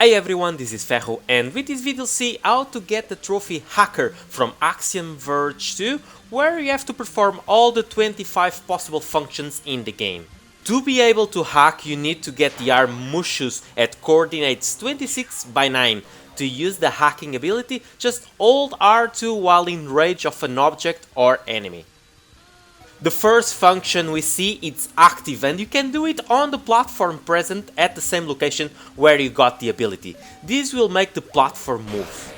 Hey everyone, this is Ferro, and with this video you'll see how to get the trophy Hacker from Axiom Verge 2, where you have to perform all the 25 possible functions in the game. To be able to hack, you need to get the arm Mushus at coordinates 26 by 9. To use the hacking ability, just hold R2 while in range of an object or enemy. The first function we see is active, and you can do it on the platform present at the same location where you got the ability. This will make the platform move.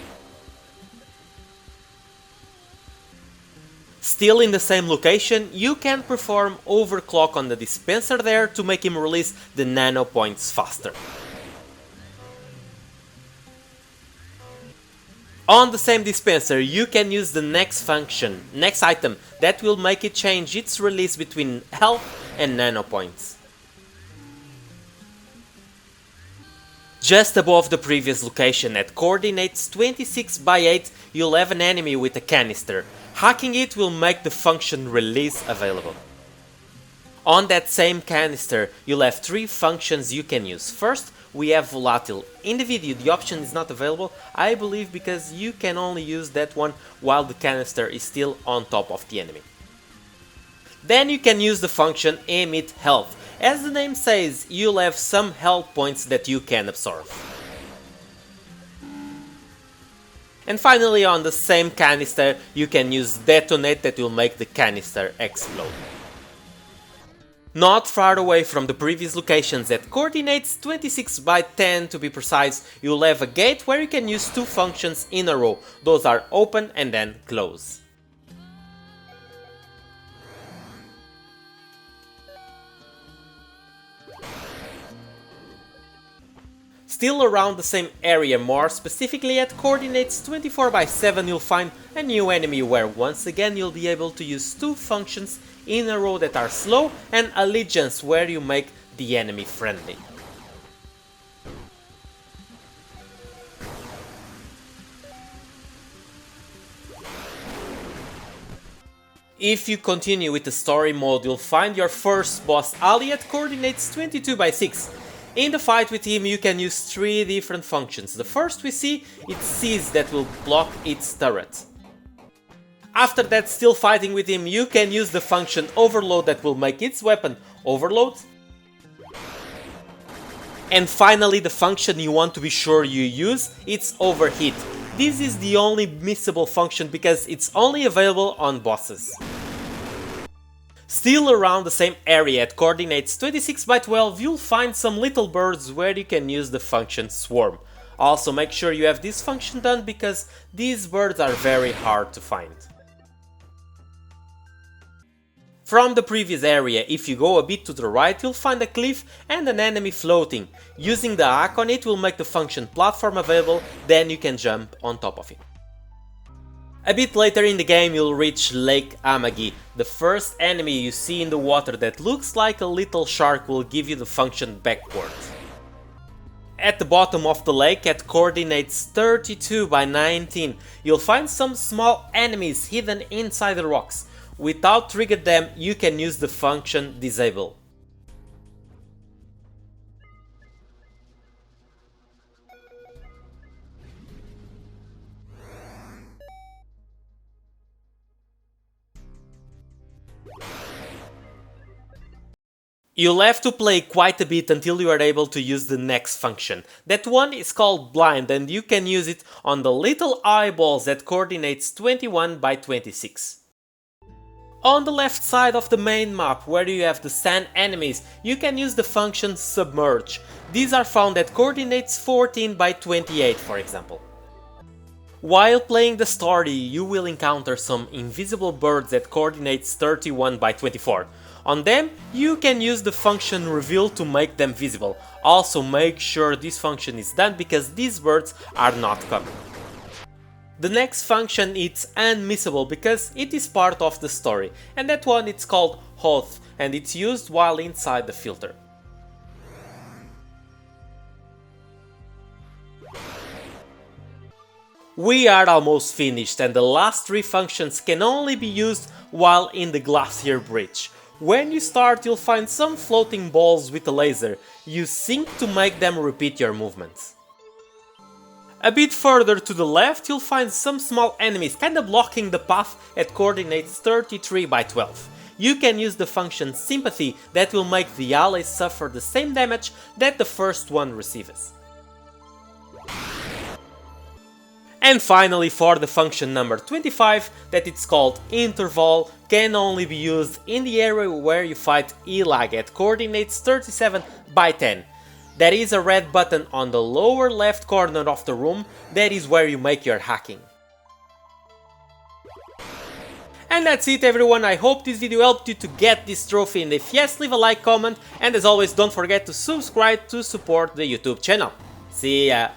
Still in the same location, you can perform overclock on the dispenser there to make him release the nano points faster. On the same dispenser, you can use the next item, that will make it change its release between health and nano points. Just above the previous location, at coordinates 26 by 8, you'll have an enemy with a canister. Hacking it will make the function release available. On that same canister, you'll have 3 functions you can use. First, we have Volatile. In the video the option is not available, I believe because you can only use that one while the canister is still on top of the enemy. Then you can use the function Emit Health. As the name says, you'll have some health points that you can absorb. And finally, on the same canister, you can use Detonate, that will make the canister explode. Not far away from the previous locations, at coordinates 26 by 10 to be precise, you'll have a gate where you can use 2 functions in a row. Those are open and then close. Still around the same area, more specifically at coordinates 24 by 7, you'll find a new enemy where once again you'll be able to use 2 functions in a row that are slow, and Allegiance, where you make the enemy friendly. If you continue with the story mode, you'll find your first boss Ali at coordinates 22 by 6. In the fight with him you can use 3 different functions. The first we see is Seize, that will block its turret. After that, still fighting with him, you can use the function Overload, that will make its weapon overload. And finally, the function you want to be sure you use, it's Overheat. This is the only missable function because it's only available on bosses. Still around the same area, at coordinates 26 by 12, you'll find some little birds where you can use the function Swarm. Also make sure you have this function done because these birds are very hard to find. From the previous area, if you go a bit to the right, you'll find a cliff and an enemy floating. Using the hack on it will make the function platform available, then you can jump on top of it. A bit later in the game you'll reach Lake Amagi. The first enemy you see in the water that looks like a little shark will give you the function Backward. At the bottom of the lake, at coordinates 32 by 19, you'll find some small enemies hidden inside the rocks. Without triggering them, you can use the function Disable. You'll have to play quite a bit until you are able to use the next function. That one is called Blind, and you can use it on the little eyeballs at coordinates 21 by 26. On the left side of the main map, where you have the sand enemies, you can use the function Submerge. These are found at coordinates 14 by 28, for example. While playing the story, you will encounter some invisible birds at coordinates 31 by 24. On them, you can use the function Reveal to make them visible. Also make sure this function is done because these birds are not common. The next function is Unmissable because it is part of the story, and that one it's called Oath, and it's used while inside the filter. We are almost finished, and the last 3 functions can only be used while in the Glacier Bridge. When you start, you'll find some floating balls with a laser. You sync to make them repeat your movements. A bit further to the left you'll find some small enemies kinda blocking the path at coordinates 33 by 12. You can use the function Sympathy that will make the allies suffer the same damage that the first one receives. And finally, for the function number 25, that it's called Interval, can only be used in the area where you fight Elag at coordinates 37 by 10. There is a red button on the lower left corner of the room, that is where you make your hacking. And that's it everyone, I hope this video helped you to get this trophy, and if yes, leave a like, comment, and as always don't forget to subscribe to support the YouTube channel. See ya!